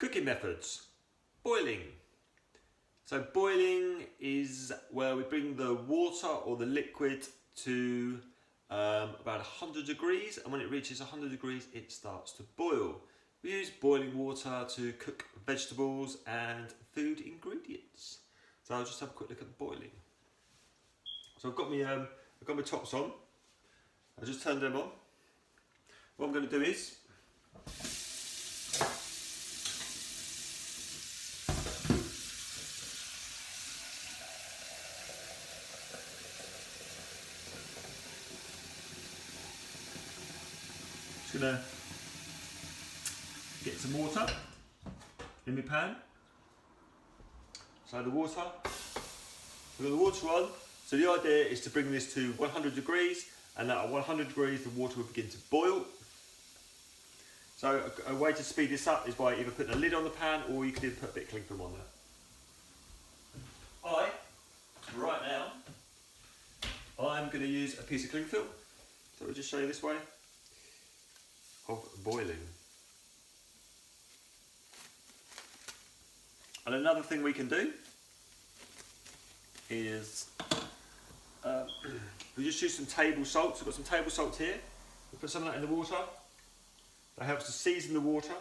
Cooking methods. Boiling. So boiling is where we bring the water or the liquid to about 100 degrees, and when it reaches 100 degrees it starts to boil. We use boiling water to cook vegetables and food ingredients. So I'll just have a quick look at boiling. So I've got my tops on. I just turned them on. What I'm going to do is just going to get some water in my pan. So we've got the water on. So the idea is to bring this to 100 degrees, and at 100 degrees the water will begin to boil. So a way to speed this up is by either putting a lid on the pan, or you can either put a bit of cling film on there. Right now, I'm going to use a piece of cling film. So we'll just show you this way of boiling. And another thing we can do is we just use some table salt. So I've got some table salt here. We'll put some of that in the water. That helps to season the water.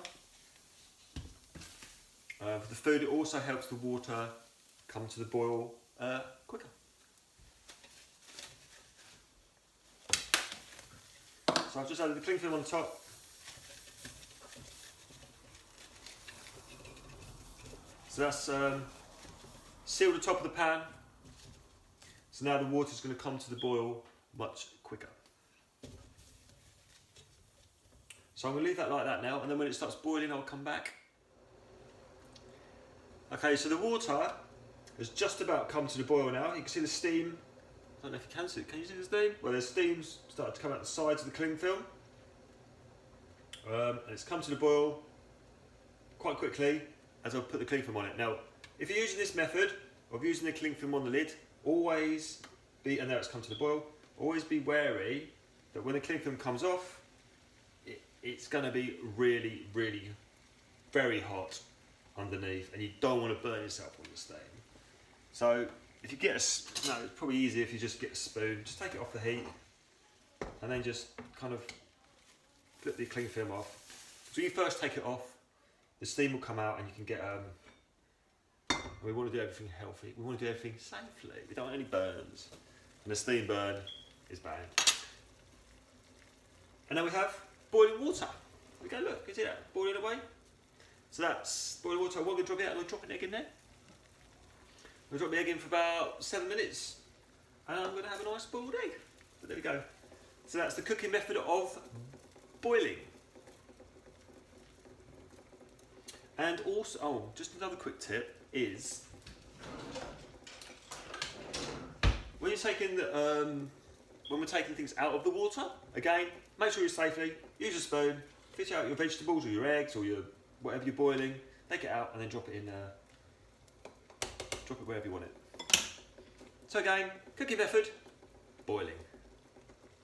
For the food, it also helps the water come to the boil quicker. So I've just added the cling film on top. So that's sealed the top of the pan. So now the water is going to come to the boil much quicker. So I'm going to leave that like that now, and then when it starts boiling I'll come back. Okay, so the water has just about come to the boil now. You can see the steam. I don't know if you can see it. Can you see the steam? Well, there's steam starting to come out the sides of the cling film. And it's come to the boil quite quickly as I'll put the cling film on it. Now, if you're using this method of using the cling film on the lid, always be, and there it's come to the boil, always be wary that when the cling film comes off, it's going to be really, really very hot underneath, and you don't want to burn yourself on the steam. So if you get it's probably easier if you just get a spoon, just take it off the heat, and then just kind of flip the cling film off. So you first take it off, the steam will come out, and you can get we want to do everything healthy. We want to do everything safely. We don't want any burns. And a steam burn is bad. And then we have boiling water. There we go, look, you see that? Boiling away. So that's boiling water. What we're going to drop it out, we'll drop an egg in there. We'll drop the egg in for about 7 minutes. And I'm going to have a nice boiled egg. But there we go. So that's the cooking method of boiling. And also, just another quick tip is when you're taking when we're taking things out of the water, again, make sure you're safely, use a spoon, fish out your vegetables or your eggs or your whatever you're boiling, take it out and then drop it in drop it wherever you want it. So again, cooking method, boiling.